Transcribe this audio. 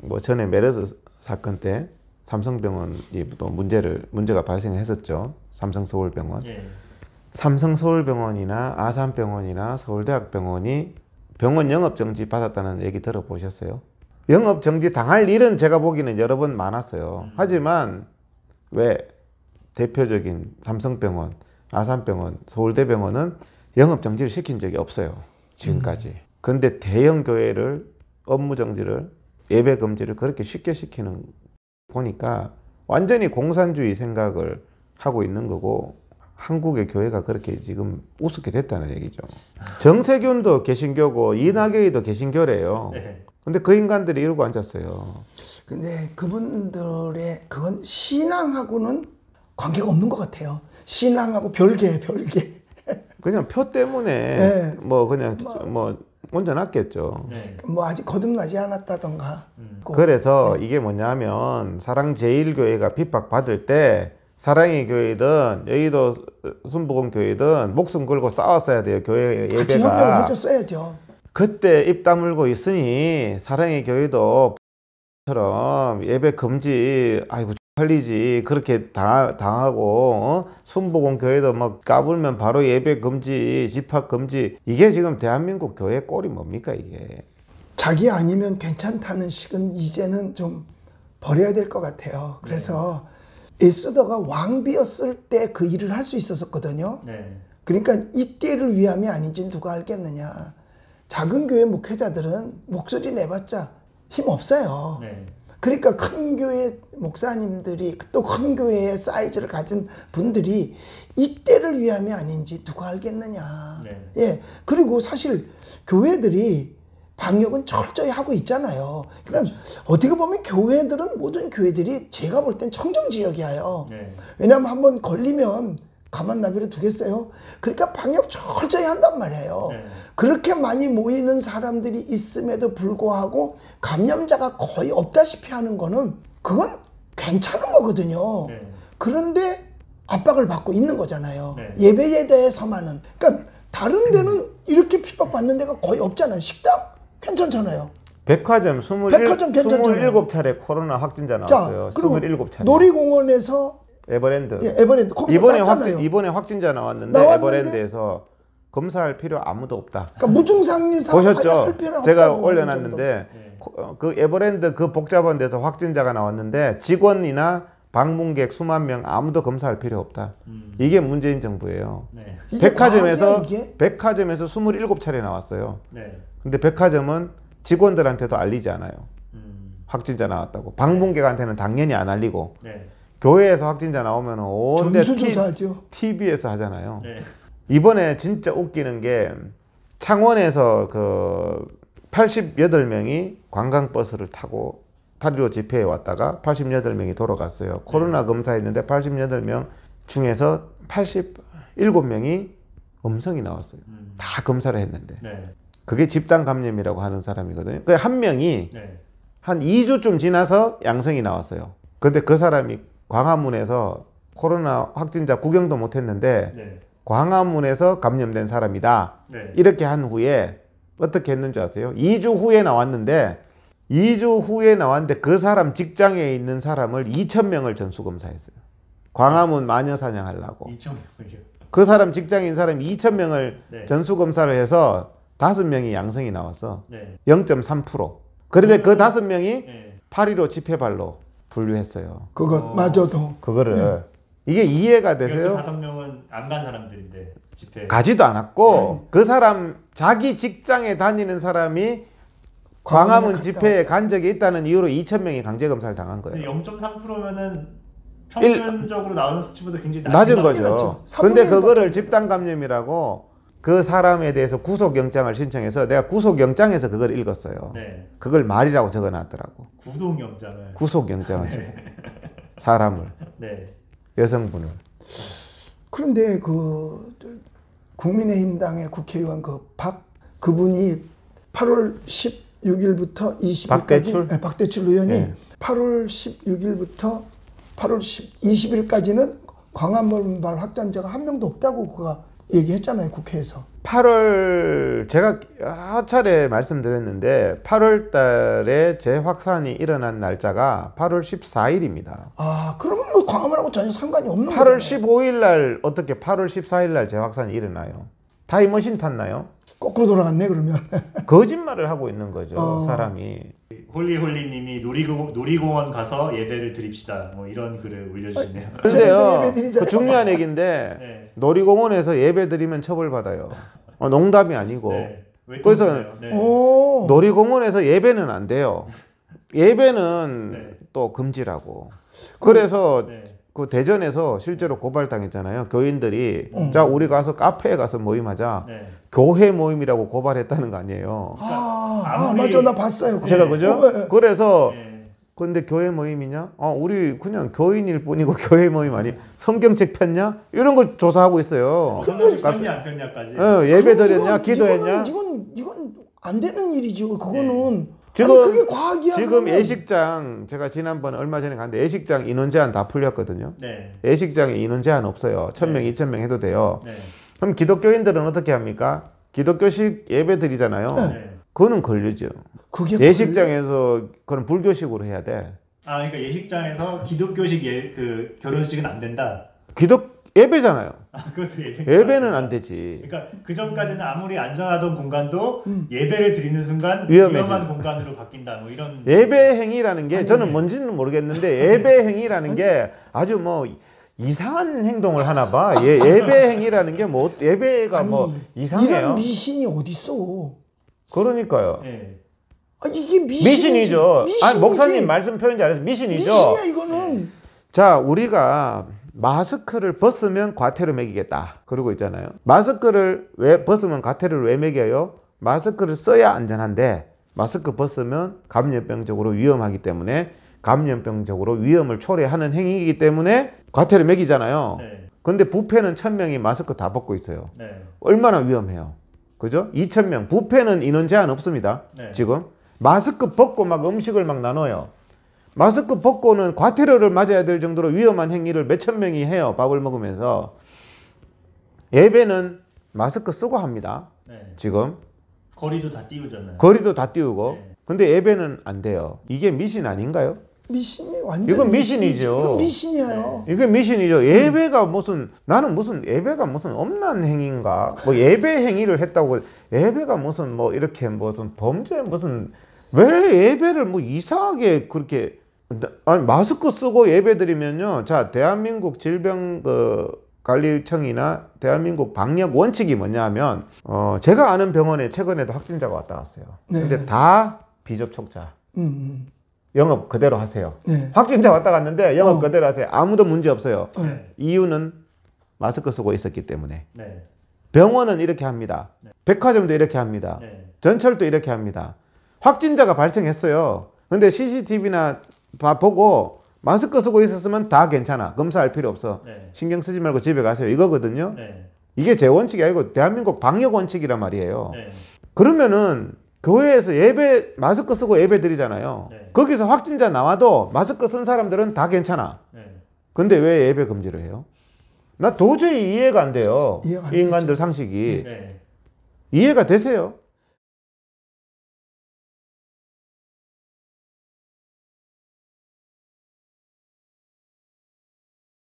뭐 전에 메르스 사건 때 삼성병원이 또 문제가 발생했었죠. 삼성서울병원. 예. 삼성서울병원이나 아산병원이나 서울대학병원이 병원 영업정지 받았다는 얘기 들어보셨어요? 영업정지 당할 일은 제가 보기에는 여러 번 많았어요. 하지만 왜 대표적인 삼성병원, 아산병원, 서울대병원은 영업정지를 시킨 적이 없어요. 지금까지. 근데 대형 교회를 업무정지를 예배금지를 그렇게 쉽게 시키는 보니까 완전히 공산주의 생각을 하고 있는 거고 한국의 교회가 그렇게 지금 우습게 됐다는 얘기죠. 정세균도 개신교고 이낙연이도 개신교래요. 네. 근데 그 인간들이 이러고 앉았어요. 근데 그분들의 그건 신앙하고는 관계가 없는 것 같아요. 신앙하고 별개. 그냥 표 때문에 네. 뭐 그냥 뭐 온전했겠죠. 네. 뭐 아직 거듭나지 않았다던가. 그래서 이게 뭐냐면 사랑제일교회가 핍박받을 때 사랑의 교회든 여의도 순복음교회든 목숨 걸고 싸웠어야 돼요. 교회 같이 협력을 예배가. 해줬어야죠. 그때 입 다물고 있으니 사랑의 교회도 처럼 예배 금지 아이고 팔리지 그렇게 당하고 순복음 교회도 막 까불면 바로 예배 금지 집합 금지 이게 지금 대한민국 교회 꼴이 뭡니까 이게. 자기 아니면 괜찮다는 식은 이제는 좀 버려야 될 것 같아요. 그래서 에스더가 왕비였을 때 그 일을 할 수 있었거든요. 네. 그러니까 이때를 위함이 아닌지 누가 알겠느냐. 작은 교회 목회자들은 목소리 내봤자 힘 없어요. 네. 그러니까 큰 교회 목사님들이 또 큰 교회의 사이즈를 가진 분들이 이때를 위함이 아닌지 누가 알겠느냐. 네. 예. 그리고 사실 교회들이 방역은 철저히 하고 있잖아요. 그러니까 어떻게 보면 교회들은 모든 교회들이 제가 볼 땐 청정지역이에요. 네. 왜냐하면 한번 걸리면 가만 나비를 두겠어요? 그러니까 방역 철저히 한단 말이에요. 네. 그렇게 많이 모이는 사람들이 있음에도 불구하고 감염자가 거의 없다시피 하는 거는 그건 괜찮은 거거든요. 네. 그런데 압박을 받고 있는 거잖아요. 네. 예배에 대해서만은. 그러니까 다른 데는 이렇게 핍박받는 데가 거의 없잖아요. 식당? 괜찮잖아요. 백화점 백화점 괜찮잖아요. 27차례 코로나 확진자 나왔어요. 자, 그리고 27차례. 놀이공원에서 에버랜드. 예, 에버랜드. 거기서 났잖아요. 이번에 확진자 나왔는데 에버랜드에서 검사할 필요 아무도 없다. 그러니까 무증상인 사람 보셨죠? 필요 제가 없다고 올려놨는데 그 에버랜드 그 복잡한 데서 확진자가 나왔는데 직원이나 방문객 수만 명 아무도 검사할 필요 없다. 이게 문재인 정부예요. 네. 백화점에서 이게? 27차례 나왔어요. 네. 근데 백화점은 직원들한테도 알리지 않아요. 확진자 나왔다고. 방문객한테는 당연히 안 알리고. 네. 교회에서 확진자 나오면 온데 전수조사하죠. TV에서 하잖아요. 네. 이번에 진짜 웃기는 게 창원에서 그 88명이 관광버스를 타고 8.15 집회에 왔다가 88명이 돌아갔어요. 코로나 검사했는데 88명 중에서 87명이 음성이 나왔어요. 다 검사를 했는데. 네. 그게 집단 감염이라고 하는 사람이거든요. 그 한 명이 네. 한 2주쯤 지나서 양성이 나왔어요. 근데 그 사람이 광화문에서 코로나 확진자 구경도 못 했는데 네. 광화문에서 감염된 사람이다. 네. 이렇게 한 후에 어떻게 했는지 아세요? 2주 후에 나왔는데 그 사람 직장에 있는 사람을 2,000명을 전수검사했어요. 광화문 마녀 사냥하려고. 2.5요. 그 사람 직장에 있는 사람 2,000명을 네. 전수검사를 해서 5명이 양성이 나왔어. 네. 0.3%. 그런데 그 5명이 네. 8.15 집회발로 분류했어요. 그것마저도. 그거를 이게 이해가 되세요? 5명은 안 간 사람들인데 집회. 가지도 않았고 그 사람 자기 직장에 다니는 사람이 광화문 집회에 간 적이 있다는 이유로 2,000명이 강제 검사를 당한 거예요. 0.3%면은 평균적으로 나오는 수치보다 굉장히 낮은 거죠. 낮죠. 근데 3분의 1 그거를 밖에 집단 감염이라고 그 사람에 대해서 구속영장을 신청해서 내가 구속영장에서 그걸 읽었어요. 네. 그걸 말이라고 적어놨더라고. 구속영장을. 구속영장을 사람을 네. 여성분을. 그런데 그 국민의힘당의 국회의원 그분이 8월 16일부터 20일까지 박대출? 네, 박대출 의원이 네. 8월 16일부터 8월 20일까지는 광화문발 확진자가 한 명도 없다고 그가 얘기했잖아요, 국회에서. 8월 제가 여러 차례 말씀드렸는데 8월 달에 재확산이 일어난 날짜가 8월 14일입니다. 아, 그러면 뭐 광화문하고 전혀 상관이 없는 8월 거잖아요. 15일 날 어떻게 8월 14일 날 재확산이 일어나요? 타임머신 탔나요? 거꾸로 돌아갔네, 그러면. 거짓말을 하고 있는 거죠, 사람이. 홀리홀리님이 놀이공원 가서 예배를 드립시다. 뭐 이런 글을 올려주시네요. 집에서 그런데요, 예배 드리잖아요. 그 중요한 얘기인데 네. 놀이공원에서 예배 드리면 처벌받아요. 농담이 아니고. 네. 왜 그래서 그러세요? 네. 오. 놀이공원에서 예배는 안 돼요. 예배는 네. 또 금지라고. 그래서 네. 그 대전에서 실제로 고발당했잖아요. 교인들이 자 우리 가서 카페에 가서 모임하자. 네. 교회 모임이라고 고발했다는 거 아니에요. 아무리- 맞아, 나 봤어요. 그거. 제가 그죠? 네. 그래서 네. 근데 교회 모임이냐? 우리 그냥 교인일 뿐이고 교회 모임 아니? 성경책 폈냐? 이런 걸 조사하고 있어요. 성경책 폈냐 안 폈냐까지. 예배 그럼 드렸냐? 이건- 기도했냐? 이건 안 되는 일이죠. 그거는. 지금 아니, 그게 과학이야. 지금 그러면. 예식장 제가 지난번 얼마 전에 갔는데 예식장 인원 제한 다 풀렸거든요. 네. 예식장에 인원 제한 없어요. 1,000명, 2,000명 해도 돼요. 네. 그럼 기독교인들은 어떻게 합니까? 기독교식 예배 드리잖아요. 네. 그거는 걸리죠. 그게 예식장에서 그런 불교식으로 해야 돼. 아, 그러니까 예식장에서 기독교식 그 결혼식은 안 된다. 예배잖아요. 아, 그것도 예배는 안 되지. 그러니까 그 전까지는 아무리 안전하던 공간도 예배를 드리는 순간 위험해지. 위험한 공간으로 바뀐다. 뭐 이런 예배 행위라는 게 저는 뭔지는 모르겠는데 예배 행위라는 게 아주 뭐 이상한 행동을 하나 봐. 예배 행위라는 게 뭐 예배가 아니, 뭐 이상해요. 이런 미신이 어딨어. 그러니까요. 네. 이게 미신이죠. 아니 목사님 미신이지. 말씀 표현 잘해서 미신이죠. 미신이야, 이거는. 자, 우리가 마스크를 벗으면 과태료 매기겠다. 그러고 있잖아요. 마스크를 왜 벗으면 과태료를 왜 매겨요? 마스크를 써야 안전한데 마스크 벗으면 감염병적으로 위험하기 때문에 감염병적으로 위험을 초래하는 행위이기 때문에 과태료 매기잖아요. 네. 근데 뷔페는 1,000명이 마스크 다 벗고 있어요. 네. 얼마나 위험해요. 그죠? 2,000명. 뷔페는 인원 제한 없습니다. 네. 지금. 마스크 벗고 막 음식을 막 나눠요. 마스크 벗고는 과태료를 맞아야 될 정도로 위험한 행위를 몇천 명이 해요. 밥을 먹으면서. 예배는 마스크 쓰고 합니다. 네. 지금. 거리도 다 띄우잖아요. 거리도 다 띄우고. 네. 근데 예배는 안 돼요. 이게 미신 아닌가요? 미신이 완전 이건 미신이죠. 이건 미신이에요. 이게 미신이죠. 예배가 무슨 나는 무슨 예배가 무슨 엄난 행위인가? 뭐 예배 행위를 했다고 예배가 무슨 뭐 이렇게 무슨 범죄 무슨 왜 예배를 뭐 이상하게 그렇게 아니 마스크 쓰고 예배 드리면요. 자, 대한민국 질병관리청이나 대한민국 방역 원칙이 뭐냐면 제가 아는 병원에 최근에도 확진자가 왔다 갔어요. 네. 근데 다 비접촉자. 영업 그대로 하세요. 네. 확진자 왔다 갔는데 영업 그대로 하세요. 아무도 문제 없어요. 네. 이유는 마스크 쓰고 있었기 때문에. 네. 병원은 이렇게 합니다. 백화점도 이렇게 합니다. 네. 전철도 이렇게 합니다. 확진자가 발생했어요. 근데 CCTV나 보고 마스크 쓰고 있었으면 다 괜찮아. 검사할 필요 없어. 네. 신경 쓰지 말고 집에 가세요. 이거거든요. 네. 이게 제 원칙이 아니고 대한민국 방역 원칙이란 말이에요. 네. 그러면은 교회에서 예배 마스크 쓰고 예배 드리잖아요. 네. 거기서 확진자 나와도 마스크 쓴 사람들은 다 괜찮아. 네. 근데 왜 예배 금지를 해요? 나 도저히 이해가 안 돼요. 이해가 안 이 인간들 상식이. 네. 이해가 되세요?